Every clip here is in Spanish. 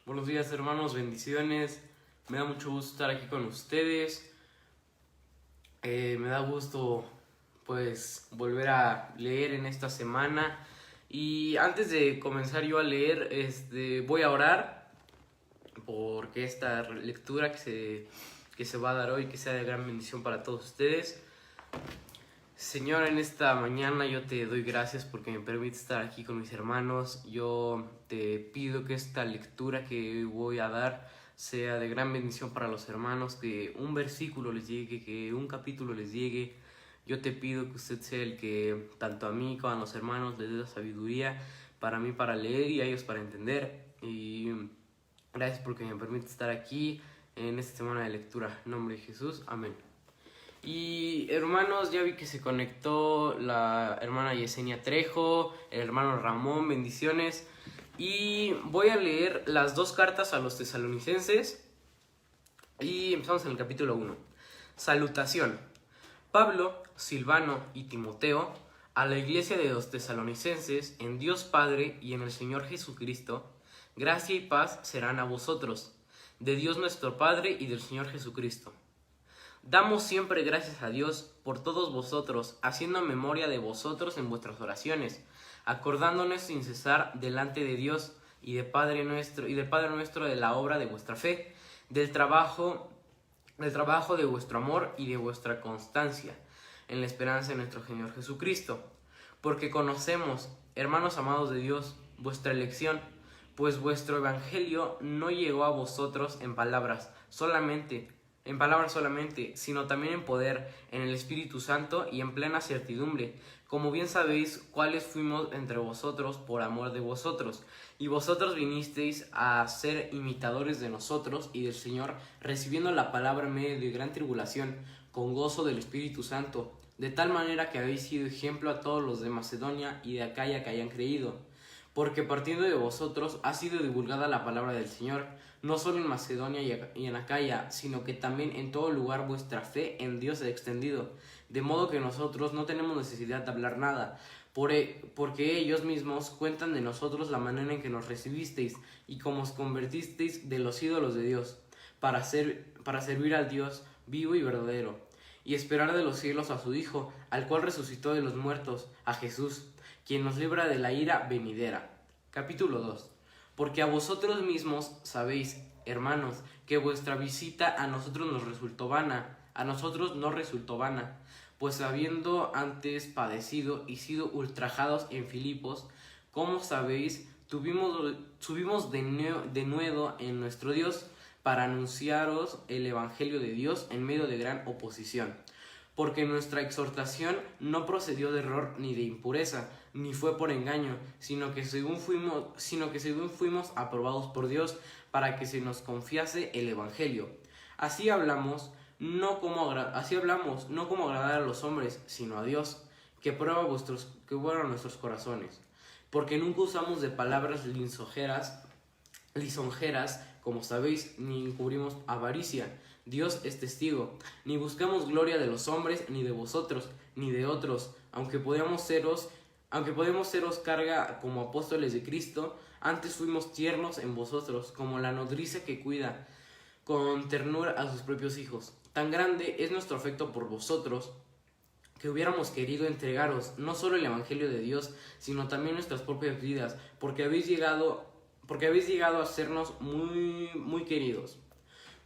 Buenos días, hermanos, bendiciones. Me da mucho gusto estar aquí con ustedes. Me da gusto pues volver a leer en esta semana. Y antes de comenzar yo a leer, voy a orar porque esta lectura que se va a dar hoy, que sea de gran bendición para todos ustedes. Señor, en esta mañana yo te doy gracias porque me permite estar aquí con mis hermanos. Yo te pido que esta lectura que voy a dar sea de gran bendición para los hermanos, que un versículo les llegue, que un capítulo les llegue. Yo te pido que usted sea el que tanto a mí como a los hermanos les dé la sabiduría para mí para leer y a ellos para entender. Y gracias porque me permite estar aquí en esta semana de lectura. En nombre de Jesús, amén. Y hermanos, ya vi que se conectó la hermana Yesenia Trejo, el hermano Ramón, bendiciones. Y voy a leer las dos cartas a los tesalonicenses. Y empezamos en el capítulo 1. Salutación. Pablo, Silvano y Timoteo, a la iglesia de los tesalonicenses, en Dios Padre y en el Señor Jesucristo, gracia y paz serán a vosotros, de Dios nuestro Padre y del Señor Jesucristo. Damos siempre gracias a Dios por todos vosotros, haciendo memoria de vosotros en vuestras oraciones, acordándonos sin cesar delante de Dios y del Padre nuestro de la obra de vuestra fe, del trabajo de vuestro amor y de vuestra constancia, en la esperanza de nuestro Señor Jesucristo. Porque conocemos, hermanos amados de Dios, vuestra elección, pues vuestro evangelio no llegó a vosotros en palabras solamente, sino también en poder, en el Espíritu Santo y en plena certidumbre, como bien sabéis cuáles fuimos entre vosotros por amor de vosotros. Y vosotros vinisteis a ser imitadores de nosotros y del Señor, recibiendo la palabra en medio de gran tribulación, con gozo del Espíritu Santo, de tal manera que habéis sido ejemplo a todos los de Macedonia y de Acaya que hayan creído. Porque partiendo de vosotros ha sido divulgada la palabra del Señor, no solo en Macedonia y en Acaya, sino que también en todo lugar vuestra fe en Dios se ha extendido, de modo que nosotros no tenemos necesidad de hablar nada, porque ellos mismos cuentan de nosotros la manera en que nos recibisteis y cómo os convertisteis de los ídolos de Dios, para servir al Dios vivo y verdadero, y esperar de los cielos a su Hijo, al cual resucitó de los muertos, a Jesús, quien nos libra de la ira venidera. Capítulo 2. Porque a vosotros mismos sabéis, hermanos, que vuestra visita a nosotros no resultó vana, pues habiendo antes padecido y sido ultrajados en Filipos, como sabéis, subimos de nuevo en nuestro Dios para anunciaros el Evangelio de Dios en medio de gran oposición. Porque nuestra exhortación no procedió de error ni de impureza, ni fue por engaño, sino que según fuimos aprobados por Dios, para que se nos confiase el Evangelio. Así hablamos, no como agradar a los hombres, sino a Dios, que prueba nuestros corazones. Porque nunca usamos de palabras lisonjeras, como sabéis, ni encubrimos avaricia. Dios es testigo. Ni buscamos gloria de los hombres, ni de vosotros, ni de otros, aunque podemos seros carga como apóstoles de Cristo. Antes fuimos tiernos en vosotros, como la nodriza que cuida con ternura a sus propios hijos. Tan grande es nuestro afecto por vosotros, que hubiéramos querido entregaros no solo el Evangelio de Dios, sino también nuestras propias vidas, porque habéis llegado a sernos muy, muy queridos.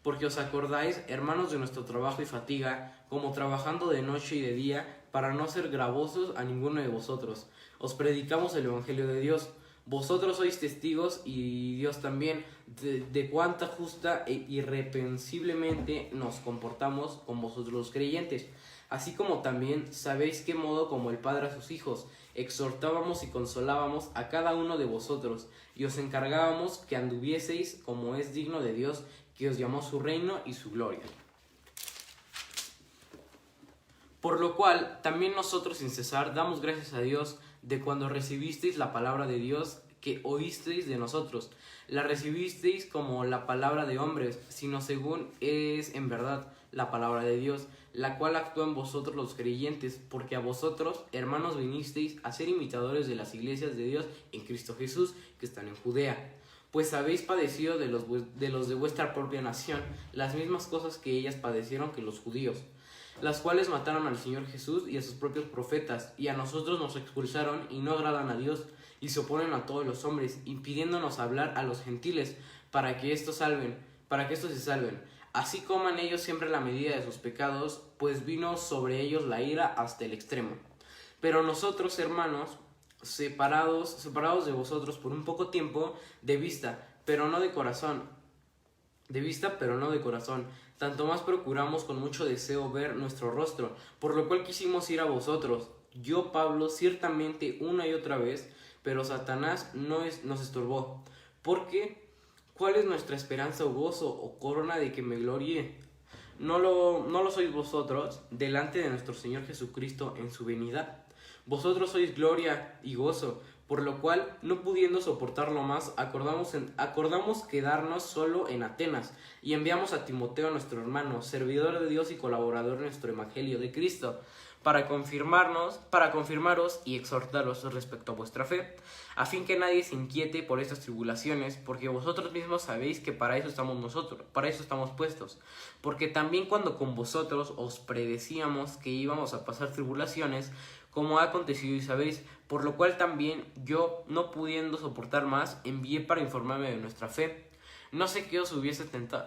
Porque os acordáis, hermanos, de nuestro trabajo y fatiga, como trabajando de noche y de día, para no ser gravosos a ninguno de vosotros. Os predicamos el Evangelio de Dios. Vosotros sois testigos, y Dios también, de cuánta justa e irreprensiblemente nos comportamos con vosotros los creyentes. Así como también sabéis qué modo, como el Padre a sus hijos, exhortábamos y consolábamos a cada uno de vosotros, y os encargábamos que anduvieseis como es digno de Dios, que os llamó su reino y su gloria. Por lo cual, también nosotros sin cesar damos gracias a Dios de cuando recibisteis la palabra de Dios que oísteis de nosotros. La recibisteis como la palabra de hombres, sino según es en verdad la palabra de Dios, la cual actúa en vosotros los creyentes, porque a vosotros, hermanos, vinisteis a ser imitadores de las iglesias de Dios en Cristo Jesús, que están en Judea. pues habéis padecido de los de vuestra propia nación las mismas cosas que ellas padecieron que los judíos, las cuales mataron al Señor Jesús y a sus propios profetas, y a nosotros nos expulsaron y no agradan a Dios, y se oponen a todos los hombres, impidiéndonos hablar a los gentiles para que estos se salven. Así coman ellos siempre la medida de sus pecados, pues vino sobre ellos la ira hasta el extremo. Pero nosotros, hermanos, separados de vosotros por un poco tiempo, de vista, pero no de corazón, tanto más procuramos con mucho deseo ver nuestro rostro, por lo cual quisimos ir a vosotros, yo Pablo, ciertamente una y otra vez, pero Satanás nos estorbó. Porque, ¿cuál es nuestra esperanza o gozo o corona de que me gloríe? No lo sois vosotros, delante de nuestro Señor Jesucristo en su venida. Vosotros sois gloria y gozo, por lo cual, no pudiendo soportarlo más, acordamos quedarnos solo en Atenas, y enviamos a Timoteo, nuestro hermano, servidor de Dios y colaborador en nuestro evangelio de Cristo, para confirmaros y exhortaros respecto a vuestra fe, a fin que nadie se inquiete por estas tribulaciones, porque vosotros mismos sabéis que para eso estamos puestos, porque también cuando con vosotros os predecíamos que íbamos a pasar tribulaciones, como ha acontecido y sabéis, por lo cual también yo, no pudiendo soportar más, envié para informarme de nuestra fe. No sé qué os hubiese tentado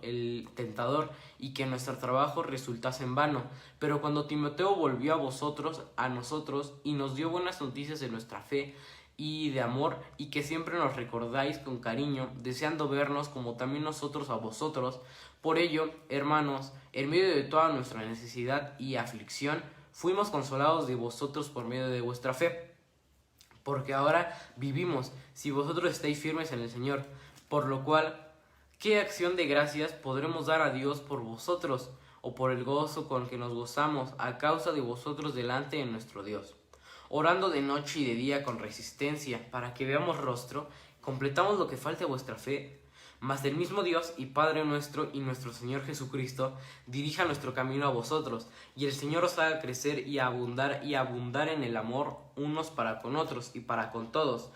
el tentador y que nuestro trabajo resultase en vano, pero cuando Timoteo volvió a nosotros y nos dio buenas noticias de nuestra fe y de amor, y que siempre nos recordáis con cariño, deseando vernos como también nosotros a vosotros. Por ello, hermanos, en medio de toda nuestra necesidad y aflicción, fuimos consolados de vosotros por medio de vuestra fe. Porque ahora vivimos, si vosotros estáis firmes en el Señor, por lo cual, ¿qué acción de gracias podremos dar a Dios por vosotros, o por el gozo con que nos gozamos a causa de vosotros delante de nuestro Dios? Orando de noche y de día con resistencia, para que veamos rostro, completamos lo que falta a vuestra fe. Mas el mismo Dios y Padre nuestro y nuestro Señor Jesucristo dirija nuestro camino a vosotros, y el Señor os haga crecer y abundar en el amor unos para con otros y para con todos,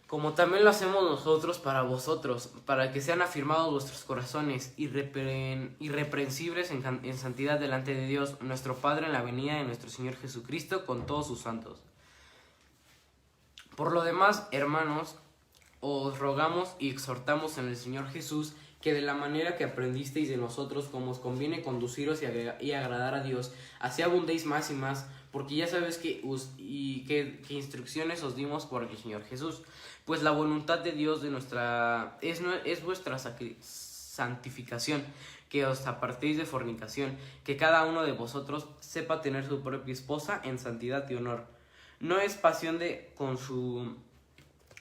como también lo hacemos nosotros para vosotros, para que sean afirmados vuestros corazones irreprensibles en santidad delante de Dios, nuestro Padre, en la venida de nuestro Señor Jesucristo con todos sus santos. Por lo demás, hermanos, os rogamos y exhortamos en el Señor Jesús que de la manera que aprendisteis de nosotros, como os conviene conduciros y agradar a Dios, así abundéis más y más, porque ya sabéis que instrucciones os dimos por el Señor Jesús. Pues la voluntad de Dios es vuestra santificación, que os apartéis de fornicación, que cada uno de vosotros sepa tener su propia esposa en santidad y honor. No es pasión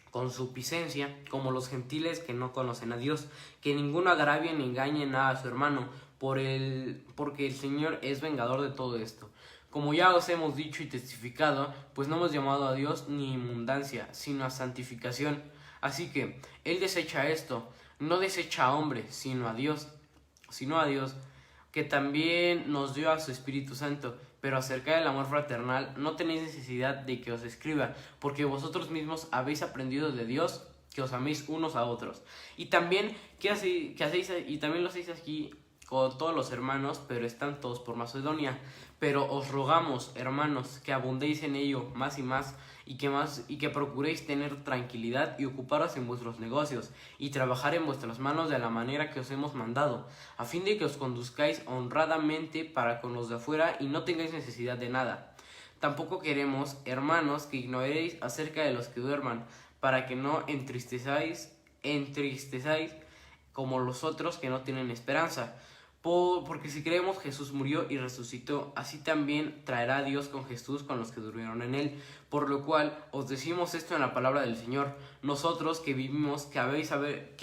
consupiscencia, como los gentiles que no conocen a Dios, que ninguno agravie ni engañe nada a su hermano, porque el Señor es vengador de todo esto. Como ya os hemos dicho y testificado, pues no hemos llamado a Dios ni inmundancia, sino a santificación. Así que Él desecha esto, no desecha a hombre, sino a Dios, que también nos dio a su Espíritu Santo. Pero acerca del amor fraternal no tenéis necesidad de que os escriba, porque vosotros mismos habéis aprendido de Dios que os améis unos a otros. Y también, también lo hacéis aquí con todos los hermanos, pero están todos por Macedonia. Pero os rogamos, hermanos, que abundéis en ello más y más, y que procuréis tener tranquilidad y ocuparos en vuestros negocios, y trabajar en vuestras manos de la manera que os hemos mandado, a fin de que os conduzcáis honradamente para con los de afuera y no tengáis necesidad de nada. Tampoco queremos, hermanos, que ignoréis acerca de los que duerman, para que no entristezáis como los otros que no tienen esperanza. Porque si creemos Jesús murió y resucitó, así también traerá Dios con Jesús con los que durmieron en él. Por lo cual os decimos esto en la palabra del Señor: nosotros que vivimos, que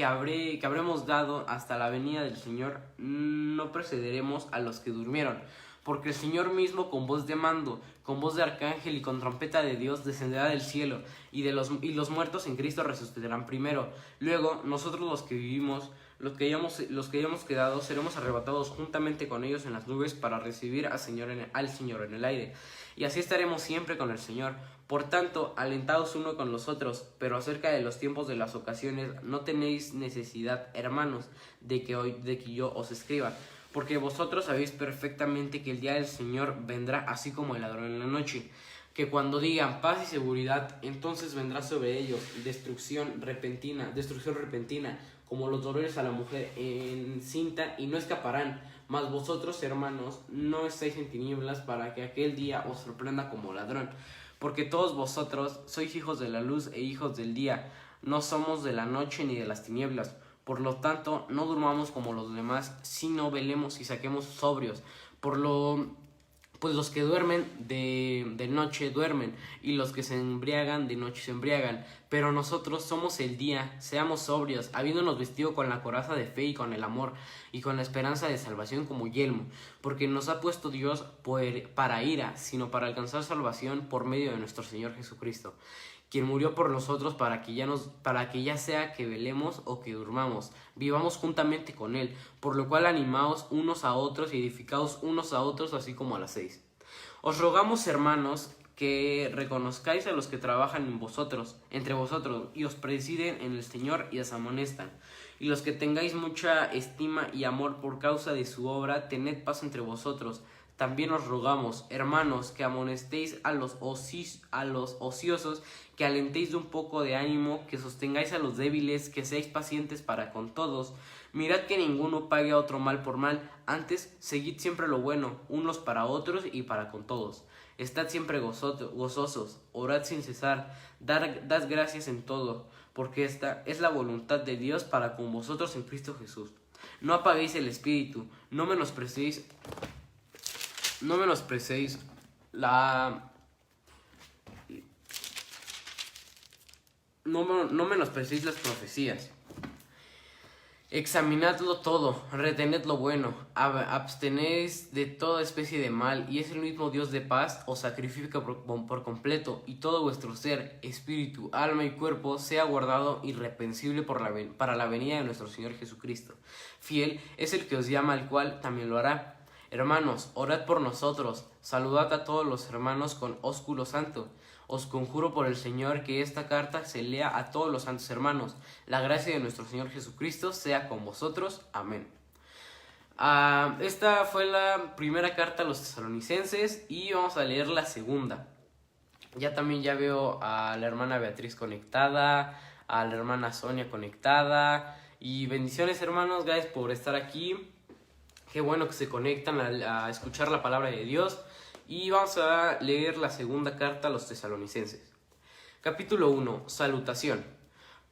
habremos dado hasta la venida del Señor, no precederemos a los que durmieron. porque el Señor mismo con voz de mando, con voz de arcángel y con trompeta de Dios descenderá del cielo, y los muertos en Cristo resucitarán primero. Luego nosotros los que vivimos, los que hayamos quedado, seremos arrebatados juntamente con ellos en las nubes para recibir al Señor en el aire, y así estaremos siempre con el Señor. Por tanto, alentaos uno con los otros, pero acerca de los tiempos de las ocasiones no tenéis necesidad, hermanos, de que yo os escriba, porque vosotros sabéis perfectamente que el día del Señor vendrá así como el ladrón en la noche, que cuando digan paz y seguridad, entonces vendrá sobre ellos destrucción repentina, como los dolores a la mujer encinta, y no escaparán. Mas vosotros, hermanos, no estáis en tinieblas para que aquel día os sorprenda como ladrón, porque todos vosotros sois hijos de la luz e hijos del día, no somos de la noche ni de las tinieblas. Por lo tanto, no durmamos como los demás, sino velemos y saquemos sobrios. Pues los que duermen de noche duermen, y los que se embriagan de noche se embriagan. Pero nosotros somos el día, seamos sobrios, habiéndonos vestido con la coraza de fe y con el amor, y con la esperanza de salvación como yelmo. Porque nos ha puesto Dios para ira, sino para alcanzar salvación por medio de nuestro Señor Jesucristo, quien murió por nosotros para que ya sea que velemos o que durmamos, vivamos juntamente con él, por lo cual animaos unos a otros y edificaos unos a otros, así como a las 6. Os rogamos, hermanos, que reconozcáis a los que trabajan entre vosotros, y os presiden en el Señor y os amonestan. Y los que tengáis mucha estima y amor por causa de su obra, tened paz entre vosotros. También os rogamos, hermanos, que amonestéis a los ociosos, que alentéis de un poco de ánimo, que sostengáis a los débiles, que seáis pacientes para con todos. Mirad que ninguno pague a otro mal por mal, antes seguid siempre lo bueno, unos para otros y para con todos. Estad siempre gozosos, orad sin cesar, dad gracias en todo, porque esta es la voluntad de Dios para con vosotros en Cristo Jesús. No apaguéis el espíritu, no menospreciéis las profecías. Examinadlo todo, retened lo bueno, abstenéis de toda especie de mal, y es el mismo Dios de paz os sacrifica por completo, y todo vuestro ser, espíritu, alma y cuerpo sea guardado irreprensible para la venida de nuestro Señor Jesucristo. Fiel es el que os llama, el cual también lo hará. Hermanos, orad por nosotros, saludad a todos los hermanos con ósculo santo. Os conjuro por el Señor que esta carta se lea a todos los santos hermanos. La gracia de nuestro Señor Jesucristo sea con vosotros. Amén. Esta fue la primera carta a los tesalonicenses, y vamos a leer la segunda. Ya veo a la hermana Beatriz conectada, a la hermana Sonia conectada, y bendiciones, hermanos, gracias por estar aquí. Qué bueno que se conectan a escuchar la palabra de Dios. Y vamos a leer la segunda carta a los tesalonicenses. Capítulo 1. Salutación.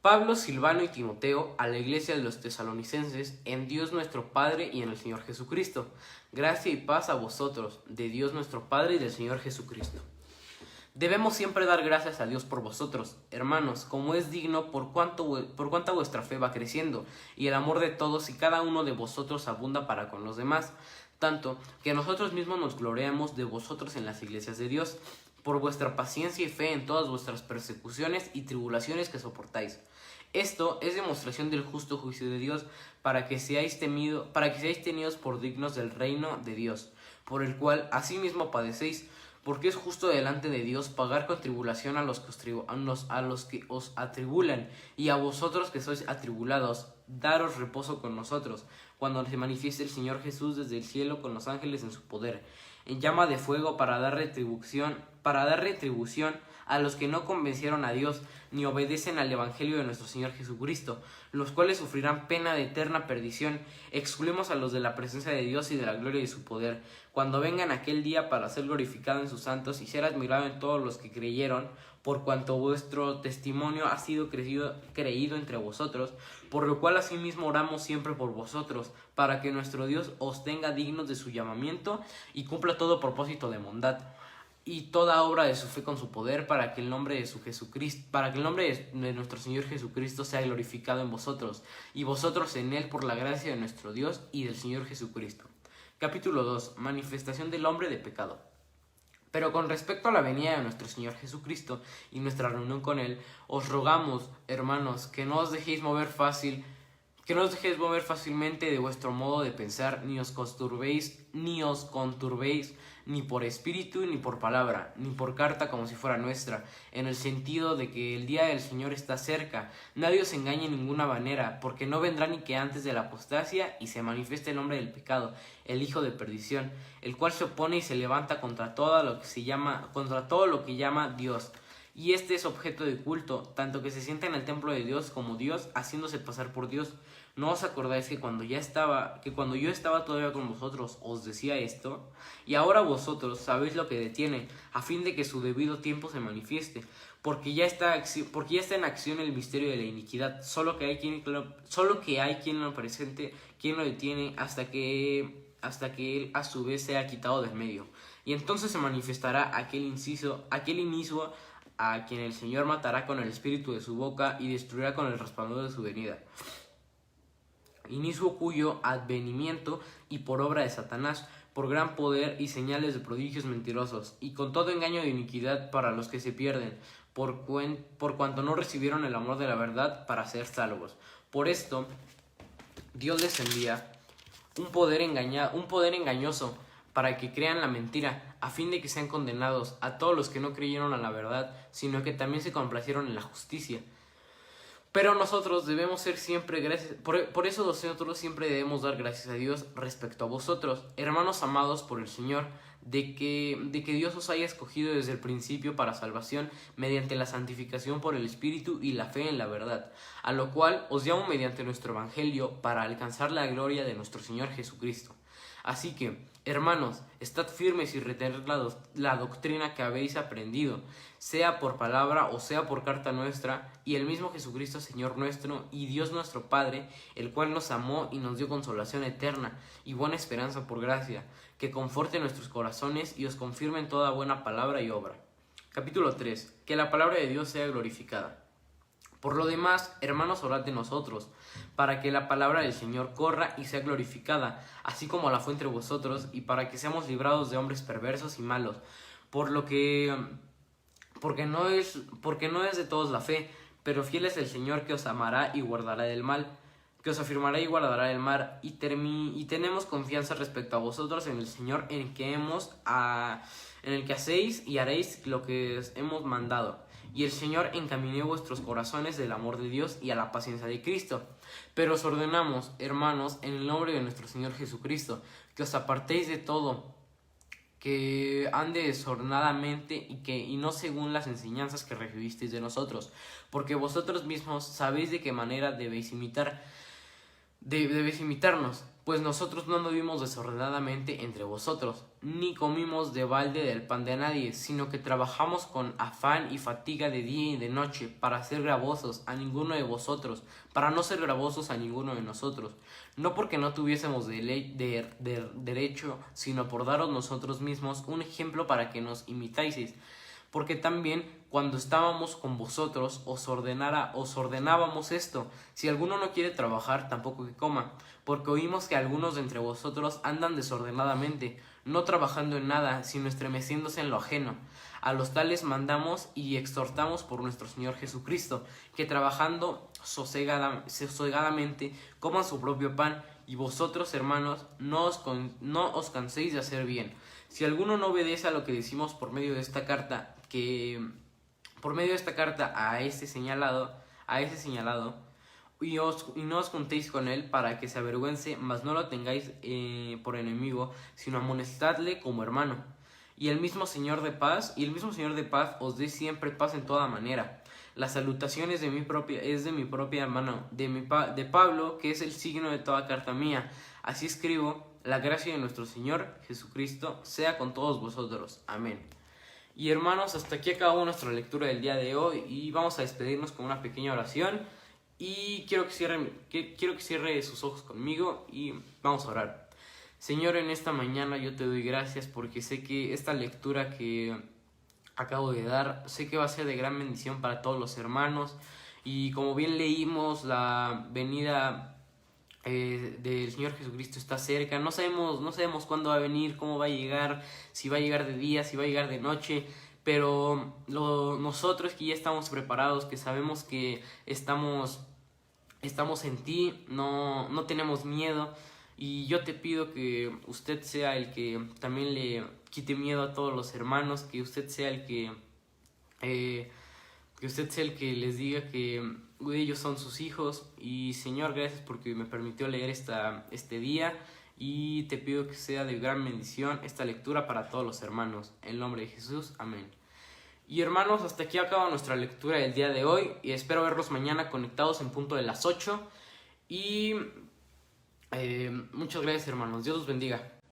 Pablo, Silvano y Timoteo, a la iglesia de los tesalonicenses, en Dios nuestro Padre y en el Señor Jesucristo. Gracia y paz a vosotros, de Dios nuestro Padre y del Señor Jesucristo. Debemos siempre dar gracias a Dios por vosotros, hermanos, como es digno, por cuanta vuestra fe va creciendo, y el amor de todos y cada uno de vosotros abunda para con los demás, tanto que nosotros mismos nos gloriamos de vosotros en las iglesias de Dios, por vuestra paciencia y fe en todas vuestras persecuciones y tribulaciones que soportáis. Esto es demostración del justo juicio de Dios, para que seáis tenidos por dignos del reino de Dios, por el cual asimismo padecéis, porque es justo delante de Dios pagar con tribulación a los que os atribulan, y a vosotros que sois atribulados, daros reposo con nosotros, cuando se manifieste el Señor Jesús desde el cielo con los ángeles en su poder, en llama de fuego, para dar retribución a los que no convencieron a Dios, ni obedecen al Evangelio de nuestro Señor Jesucristo, los cuales sufrirán pena de eterna perdición. Excluimos a los de la presencia de Dios y de la gloria de su poder, cuando vengan aquel día, para ser glorificado en sus santos y ser admirado en todos los que creyeron, por cuanto vuestro testimonio ha sido creído entre vosotros, por lo cual asimismo oramos siempre por vosotros, para que nuestro Dios os tenga dignos de su llamamiento y cumpla todo propósito de bondad y toda obra de su fe con su poder, para que el nombre de nuestro Señor Jesucristo sea glorificado en vosotros, y vosotros en él, por la gracia de nuestro Dios y del Señor Jesucristo. Capítulo 2. Manifestación del hombre de pecado. Pero con respecto a la venida de nuestro Señor Jesucristo y nuestra reunión con Él, os rogamos, hermanos, que no os dejéis mover fácilmente de vuestro modo de pensar, ni os conturbéis, ni por espíritu, ni por palabra, ni por carta como si fuera nuestra, en el sentido de que el día del Señor está cerca. Nadie os engañe en ninguna manera, porque no vendrá ni que antes de la apostasía y se manifieste el hombre del pecado, el hijo de perdición, el cual se opone y se levanta contra todo lo que llama Dios. Y este es objeto de culto, tanto que se sienta en el templo de Dios como Dios, haciéndose pasar por Dios. ¿No os acordáis que cuando yo estaba todavía con vosotros os decía esto? Y ahora vosotros sabéis lo que detiene, a fin de que su debido tiempo se manifieste, porque ya está en acción el misterio de la iniquidad, solo que hay quien lo presente, quien lo detiene hasta que él a su vez sea quitado del medio. Y entonces se manifestará aquel inicio a quien el Señor matará con el espíritu de su boca y destruirá con el resplandor de su venida. Inicio cuyo advenimiento y por obra de Satanás, por gran poder y señales de prodigios mentirosos, y con todo engaño de iniquidad para los que se pierden, por cuanto no recibieron el amor de la verdad para ser salvos. Por esto, Dios les envía un poder engañoso para que crean la mentira, a fin de que sean condenados a todos los que no creyeron a la verdad, sino que también se complacieron en la justicia. Pero nosotros debemos ser siempre por eso nosotros siempre debemos dar gracias a Dios respecto a vosotros, hermanos amados por el Señor, de que Dios os haya escogido desde el principio para salvación mediante la santificación por el Espíritu y la fe en la verdad, a lo cual os llamo mediante nuestro Evangelio para alcanzar la gloria de nuestro Señor Jesucristo. Así que, hermanos, estad firmes y retened la doctrina que habéis aprendido, sea por palabra o sea por carta nuestra, y el mismo Jesucristo Señor nuestro y Dios nuestro Padre, el cual nos amó y nos dio consolación eterna y buena esperanza por gracia, que conforte nuestros corazones y os confirme en toda buena palabra y obra. Capítulo 3. Que la palabra de Dios sea glorificada. Por lo demás, hermanos, orad de nosotros, para que la palabra del Señor corra y sea glorificada, así como la fue entre vosotros, y para que seamos librados de hombres perversos y malos, porque no es de todos la fe, pero fiel es el Señor que os amará y guardará del mal, que os afirmará y guardará del mal, y tenemos confianza respecto a vosotros en el Señor, en el que hacéis y haréis lo que os hemos mandado. Y el Señor encaminó vuestros corazones del amor de Dios y a la paciencia de Cristo. Pero os ordenamos, hermanos, en el nombre de nuestro Señor Jesucristo, que os apartéis de todo, que ande desordenadamente y no según las enseñanzas que recibisteis de nosotros, porque vosotros mismos sabéis de qué manera debéis imitarnos, pues nosotros no anduvimos desordenadamente entre vosotros, ni comimos de balde del pan de nadie, sino que trabajamos con afán y fatiga de día y de noche, para no ser gravosos a ninguno de nosotros, no porque no tuviésemos derecho, sino por daros nosotros mismos un ejemplo para que nos imitáis. Porque también cuando estábamos con vosotros os ordenábamos esto: si alguno no quiere trabajar, tampoco que coma, porque oímos que algunos de entre vosotros andan desordenadamente, no trabajando en nada, sino estremeciéndose en lo ajeno. A los tales mandamos y exhortamos por nuestro Señor Jesucristo, que trabajando sosegadamente coman su propio pan, y vosotros, hermanos, no os canséis de hacer bien. Si alguno no obedece a lo que decimos por medio de esta carta, a ese señalado, y no os juntéis con él para que se avergüence, mas no lo tengáis por enemigo, sino amonestadle como hermano. Y el mismo Señor de paz os dé siempre paz en toda manera. La salutación es de mi propia mano, de Pablo, que es el signo de toda carta mía. Así escribo. La gracia de nuestro Señor Jesucristo sea con todos vosotros. Amén. Y hermanos, hasta aquí acabó nuestra lectura del día de hoy y vamos a despedirnos con una pequeña oración. Y quiero que cierre sus ojos conmigo y vamos a orar. Señor, en esta mañana yo te doy gracias porque sé que esta lectura que acabo de dar, sé que va a ser de gran bendición para todos los hermanos. Y como bien leímos, la venida del Señor Jesucristo está cerca. No sabemos cuándo va a venir, cómo va a llegar, si va a llegar de día, si va a llegar de noche. Pero nosotros que ya estamos preparados, que sabemos que estamos en ti, no tenemos miedo. Y yo te pido que usted sea el que también le quite miedo a todos los hermanos, que usted sea el que usted sea el que les diga que ellos son sus hijos. Y Señor, gracias porque me permitió leer este día, y te pido que sea de gran bendición esta lectura para todos los hermanos. En el nombre de Jesús, amén. Y hermanos, hasta aquí acaba nuestra lectura del día de hoy, y espero verlos mañana conectados en punto de las 8. Y muchas gracias, hermanos. Dios los bendiga.